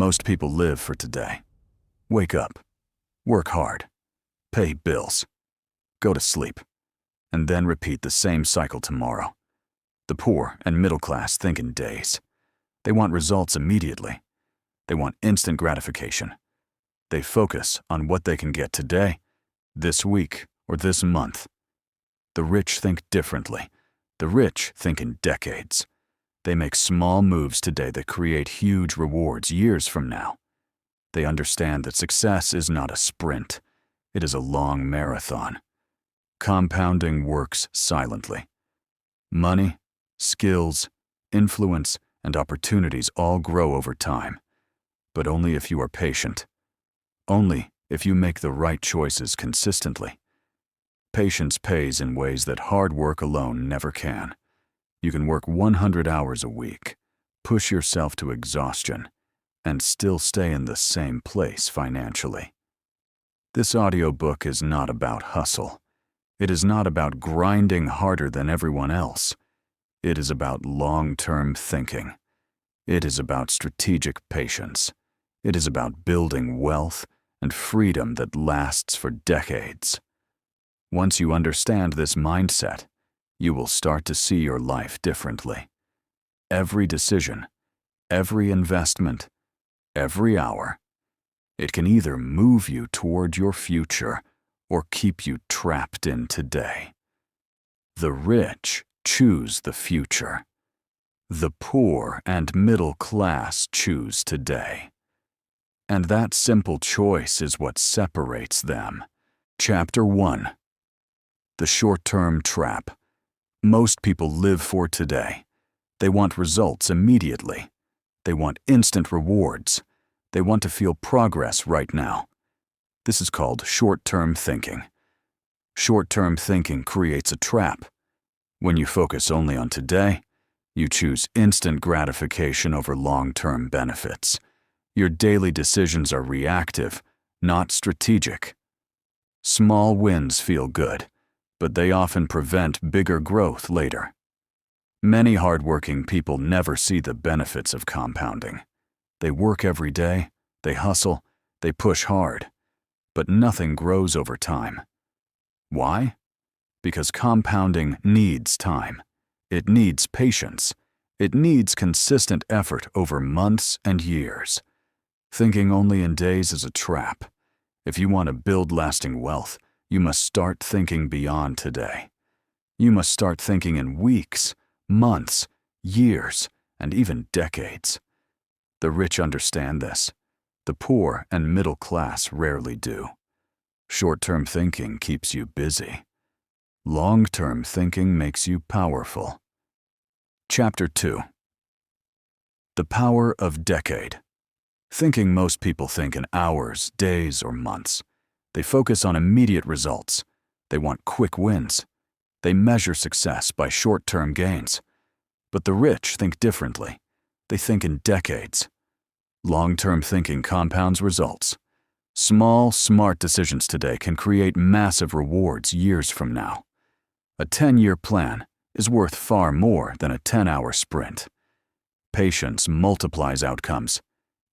Most people live for today. Wake up, work hard, pay bills, go to sleep, and then repeat the same cycle tomorrow. The poor and middle class think in days. They want results immediately. They want instant gratification. They focus on what they can get today, this week, or this month. The rich think differently. The rich think in decades. They make small moves today that create huge rewards years from now. They understand that success is not a sprint. It is a long marathon. Compounding works silently. Money, skills, influence, and opportunities all grow over time, but only if you are patient. Only if you make the right choices consistently. Patience pays in ways that hard work alone never can. You can work 100 hours a week, push yourself to exhaustion, and still stay in the same place financially. This audiobook is not about hustle. It is not about grinding harder than everyone else. It is about long-term thinking. It is about strategic patience. It is about building wealth and freedom that lasts for decades. Once you understand this mindset, you will start to see your life differently. Every decision, every investment, every hour, it can either move you toward your future or keep you trapped in today. The rich choose the future. The poor and middle class choose today. And that simple choice is what separates them. Chapter 1. The short-term trap. Most people live for today. They want results immediately. They want instant rewards. They want to feel progress right now. This is called short-term thinking. Short-term thinking creates a trap. When you focus only on today, you choose instant gratification over long-term benefits. Your daily decisions are reactive, not strategic. Small wins feel good, but they often prevent bigger growth later. Many hardworking people never see the benefits of compounding. They work every day, they hustle, they push hard, but nothing grows over time. Why? Because compounding needs time. It needs patience. It needs consistent effort over months and years. Thinking only in days is a trap. If you want to build lasting wealth, you must start thinking beyond today. You must start thinking in weeks, months, years, and even decades. The rich understand this. The poor and middle class rarely do. Short-term thinking keeps you busy. Long-term thinking makes you powerful. Chapter 2. The power of decade. Thinking most people think in hours, days, or months. They focus on immediate results. They want quick wins. They measure success by short-term gains. But the rich think differently. They think in decades. Long-term thinking compounds results. Small, smart decisions today can create massive rewards years from now. A 10-year plan is worth far more than a 10-hour sprint. Patience multiplies outcomes.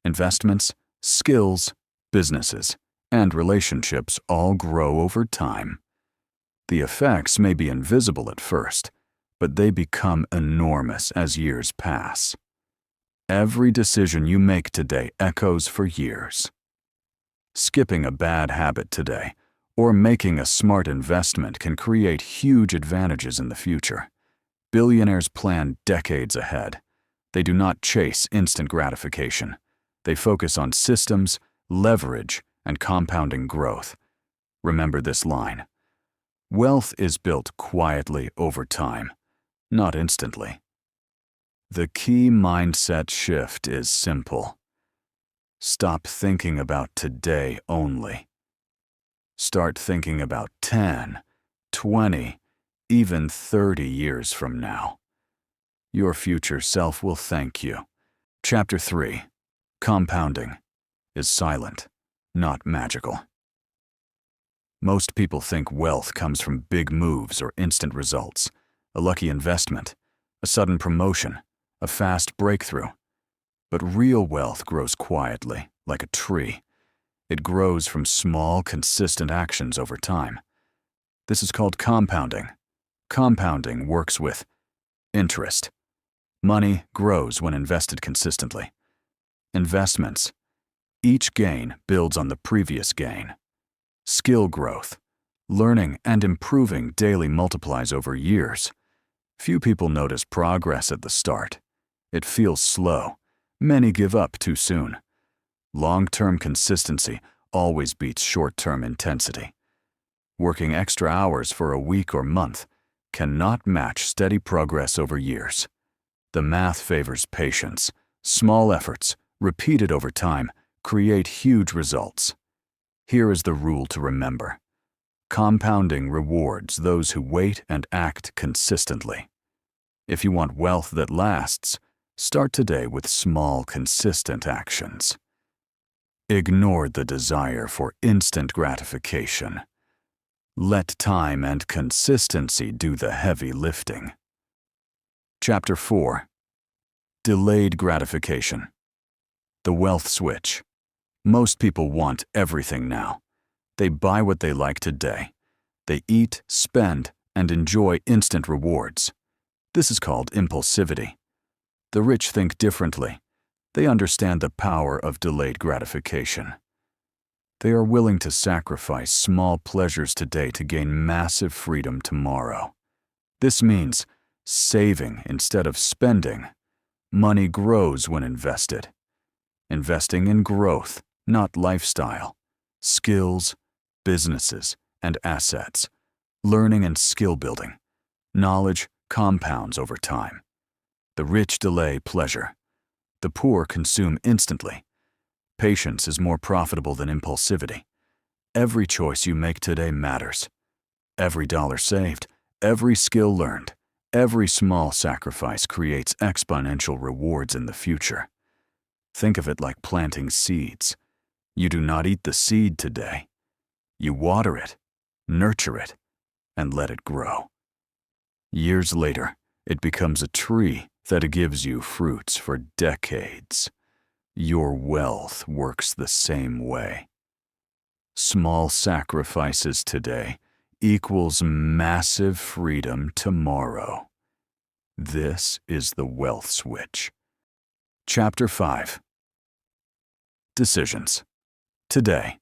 Investments, skills, businesses, and relationships all grow over time. The effects may be invisible at first, but they become enormous as years pass. Every decision you make today echoes for years. Skipping a bad habit today or making a smart investment can create huge advantages in the future. Billionaires plan decades ahead. They do not chase instant gratification. They focus on systems, leverage, and compounding growth. Remember this line. Wealth is built quietly over time, not instantly. The key mindset shift is simple. Stop thinking about today only. Start thinking about 10, 20, even 30 years from now. Your future self will thank you. Chapter 3. Compounding is silent, not magical. Most people think wealth comes from big moves or instant results, a lucky investment, a sudden promotion, a fast breakthrough. But real wealth grows quietly, like a tree. It grows from small, consistent actions over time. This is called compounding. Compounding works with interest. Money grows when invested consistently. Investments. Each gain builds on the previous gain. Skill growth. Learning and improving daily multiplies over years. Few people notice progress at the start. It feels slow. Many give up too soon. Long-term consistency always beats short-term intensity. Working extra hours for a week or month cannot match steady progress over years. The math favors patience. Small efforts, repeated over time, create huge results. Here is the rule to remember. Compounding rewards those who wait and act consistently. If you want wealth that lasts, start today with small, consistent actions. Ignore the desire for instant gratification. Let time and consistency do the heavy lifting. Chapter 4. Delayed gratification. The wealth switch. Most people want everything now. They buy what they like today. They eat, spend, and enjoy instant rewards. This is called impulsivity. The rich think differently. They understand the power of delayed gratification. They are willing to sacrifice small pleasures today to gain massive freedom tomorrow. This means saving instead of spending. Money grows when invested. Investing in growth, not lifestyle. Skills, businesses, and assets. Learning and skill building. Knowledge compounds over time. The rich delay pleasure. The poor consume instantly. Patience is more profitable than impulsivity. Every choice you make today matters. Every dollar saved, every skill learned, every small sacrifice creates exponential rewards in the future. Think of it like planting seeds. You do not eat the seed today. You water it, nurture it, and let it grow. Years later, it becomes a tree that gives you fruits for decades. Your wealth works the same way. Small sacrifices today equals massive freedom tomorrow. This is the wealth switch. Chapter 5. Decisions. Today.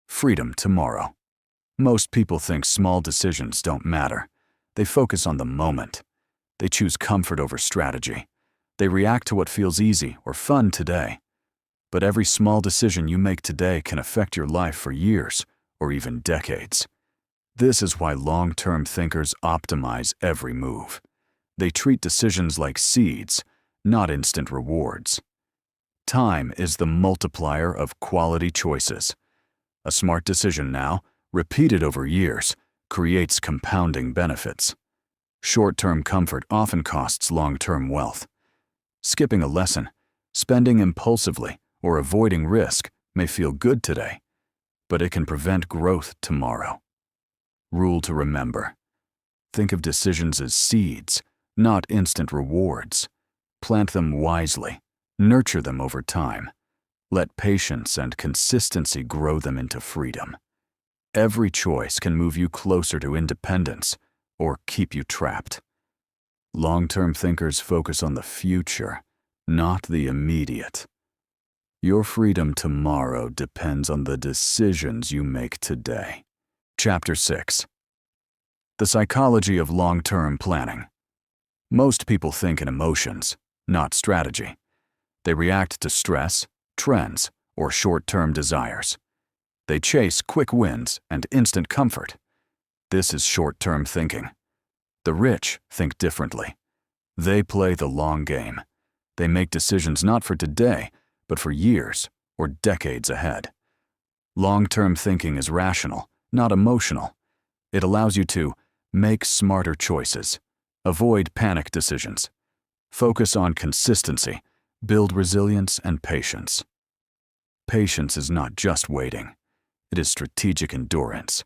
Freedom tomorrow. Most people think small decisions don't matter. They focus on the moment. They choose comfort over strategy. They react to what feels easy or fun today. But every small decision you make today can affect your life for years or even decades. This is why long-term thinkers optimize every move. They treat decisions like seeds, not instant rewards. Time is the multiplier of quality choices. A smart decision now, repeated over years, creates compounding benefits. Short-term comfort often costs long-term wealth. Skipping a lesson, spending impulsively, or avoiding risk may feel good today, but it can prevent growth tomorrow. Rule to remember. Think of decisions as seeds, not instant rewards. Plant them wisely. Nurture them over time. Let patience and consistency grow them into freedom. Every choice can move you closer to independence or keep you trapped. Long-term thinkers focus on the future, not the immediate. Your freedom tomorrow depends on the decisions you make today. Chapter 6. The psychology of long-term planning. Most people think in emotions, not strategy. They react to stress, trends, or short-term desires. They chase quick wins and instant comfort. This is short-term thinking. The rich think differently. They play the long game. They make decisions not for today, but for years or decades ahead. Long-term thinking is rational, not emotional. It allows you to make smarter choices, avoid panic decisions, focus on consistency, build resilience and patience. Patience is not just waiting. It is strategic endurance.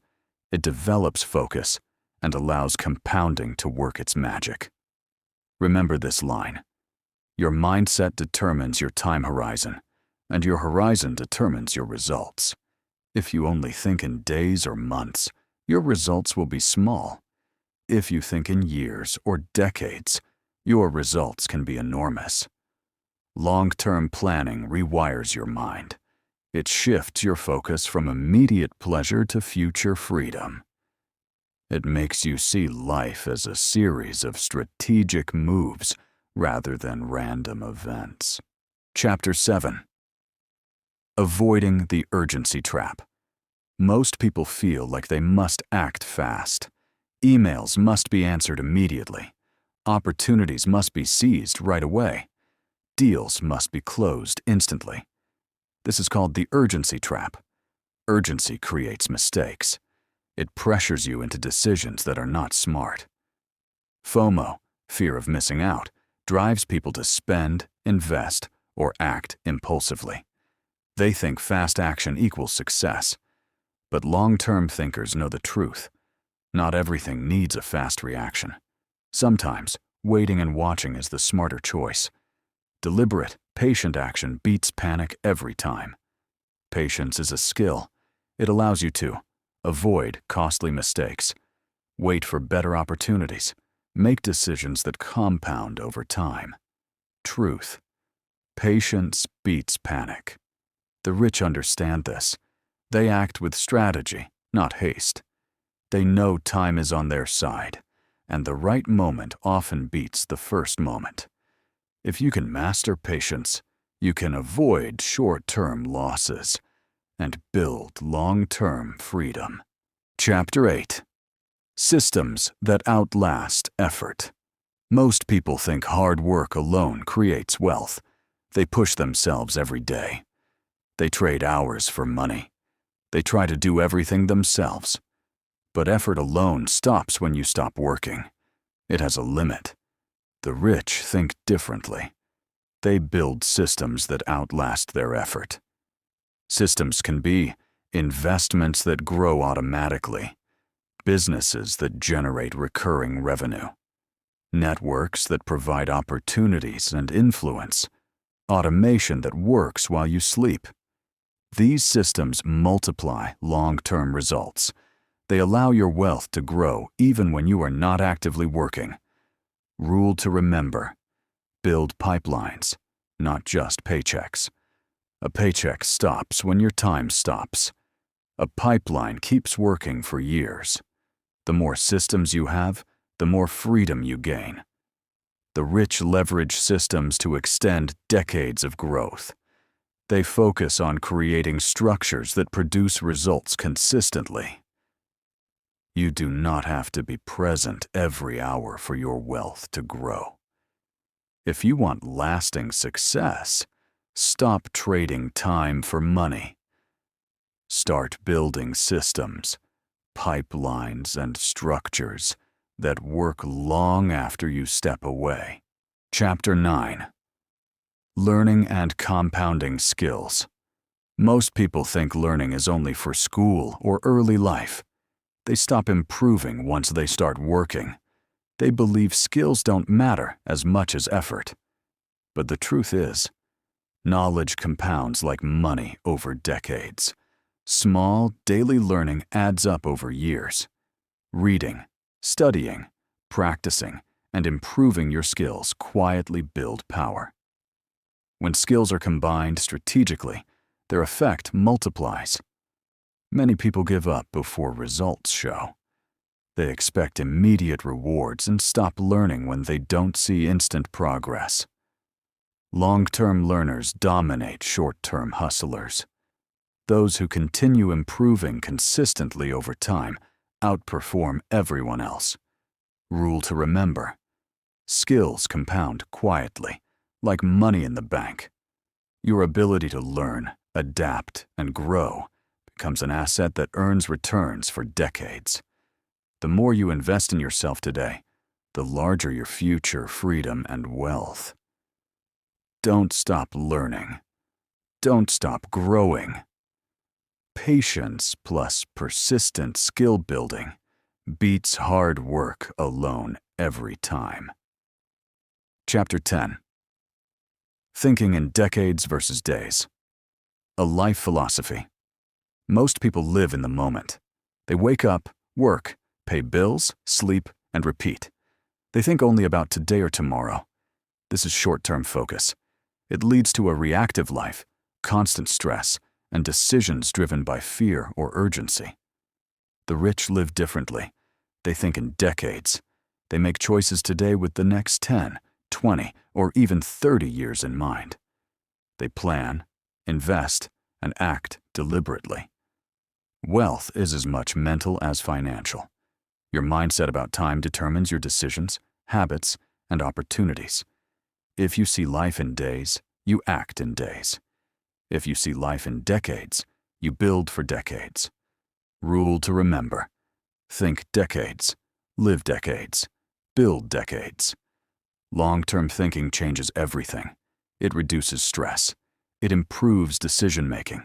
It develops focus and allows compounding to work its magic. Remember this line. Your mindset determines your time horizon, and your horizon determines your results. If you only think in days or months, your results will be small. If you think in years or decades, your results can be enormous. Long-term planning rewires your mind. It shifts your focus from immediate pleasure to future freedom. It makes you see life as a series of strategic moves rather than random events. Chapter 7. Avoiding the urgency trap. Most people feel like they must act fast. Emails must be answered immediately. Opportunities must be seized right away. Deals must be closed instantly. This is called the urgency trap. Urgency creates mistakes. It pressures you into decisions that are not smart. FOMO, fear of missing out, drives people to spend, invest, or act impulsively. They think fast action equals success. But long-term thinkers know the truth. Not everything needs a fast reaction. Sometimes, waiting and watching is the smarter choice. Deliberate, patient action beats panic every time. Patience is a skill. It allows you to avoid costly mistakes, wait for better opportunities, make decisions that compound over time. Truth. Patience beats panic. The rich understand this. They act with strategy, not haste. They know time is on their side, and the right moment often beats the first moment. If you can master patience, you can avoid short-term losses and build long-term freedom. Chapter 8. Systems that outlast effort. Most people think hard work alone creates wealth. They push themselves every day. They trade hours for money. They try to do everything themselves. But effort alone stops when you stop working. It has a limit. The rich think differently. They build systems that outlast their effort. Systems can be investments that grow automatically, businesses that generate recurring revenue, networks that provide opportunities and influence, automation that works while you sleep. These systems multiply long-term results. They allow your wealth to grow even when you are not actively working. Rule to remember: build pipelines, not just paychecks. A paycheck stops when your time stops. A pipeline keeps working for years. The more systems you have, the more freedom you gain. The rich leverage systems to extend decades of growth. They focus on creating structures that produce results consistently. You do not have to be present every hour for your wealth to grow. If you want lasting success, stop trading time for money. Start building systems, pipelines, and structures that work long after you step away. Chapter 9. Learning and compounding skills. Most people think learning is only for school or early life. They stop improving once they start working. They believe skills don't matter as much as effort. But the truth is, knowledge compounds like money over decades. Small, daily learning adds up over years. Reading, studying, practicing, and improving your skills quietly build power. When skills are combined strategically, their effect multiplies. Many people give up before results show. They expect immediate rewards and stop learning when they don't see instant progress. Long-term learners dominate short-term hustlers. Those who continue improving consistently over time outperform everyone else. Rule to remember: skills compound quietly, like money in the bank. Your ability to learn, adapt, and grow becomes an asset that earns returns for decades. The more you invest in yourself today, the larger your future freedom and wealth. Don't stop learning. Don't stop growing. Patience plus persistent skill building beats hard work alone every time. Chapter 10. Thinking in decades versus days. A life philosophy. Most people live in the moment. They wake up, work, pay bills, sleep, and repeat. They think only about today or tomorrow. This is short-term focus. It leads to a reactive life, constant stress, and decisions driven by fear or urgency. The rich live differently. They think in decades. They make choices today with the next 10, 20, or even 30 years in mind. They plan, invest, and act deliberately. Wealth is as much mental as financial. Your mindset about time determines your decisions, habits, and opportunities. If you see life in days, you act in days. If you see life in decades, you build for decades. Rule to remember: think decades, live decades, build decades. Long-term thinking changes everything. It reduces stress. It improves decision-making.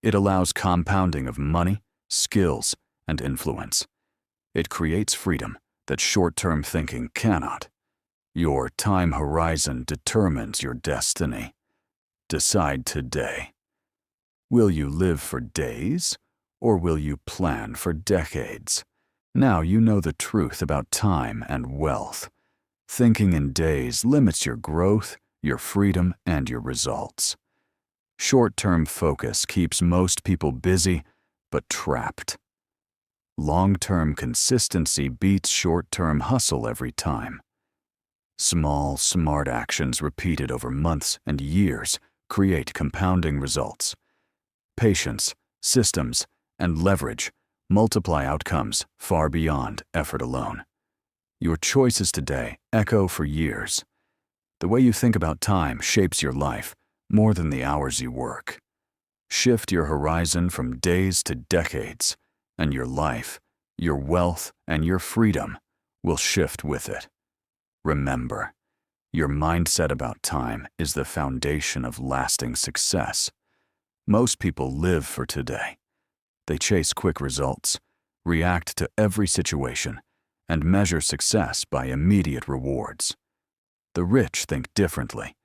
It allows compounding of money, skills, and influence. It creates freedom that short-term thinking cannot. Your time horizon determines your destiny. Decide today. Will you live for days, or will you plan for decades? Now you know the truth about time and wealth. Thinking in days limits your growth, your freedom, and your results. Short-term focus keeps most people busy, but trapped. Long-term consistency beats short-term hustle every time. Small, smart actions repeated over months and years create compounding results. Patience, systems, and leverage multiply outcomes far beyond effort alone. Your choices today echo for years. The way you think about time shapes your life more than the hours you work. Shift your horizon from days to decades, and your life, your wealth, and your freedom will shift with it. Remember, your mindset about time is the foundation of lasting success. Most people live for today. They chase quick results, react to every situation, and measure success by immediate rewards. The rich think differently.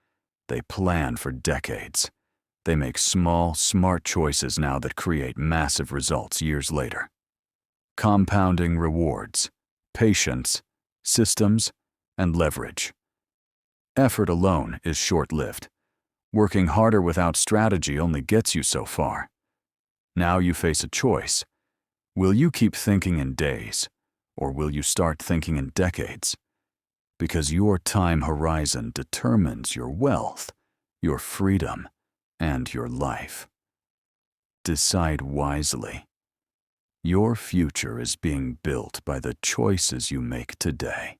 They plan for decades. They make small, smart choices now that create massive results years later. Compounding rewards, patience, systems, and leverage. Effort alone is short-lived. Working harder without strategy only gets you so far. Now you face a choice. Will you keep thinking in days, or will you start thinking in decades? Because your time horizon determines your wealth, your freedom, and your life. Decide wisely. Your future is being built by the choices you make today.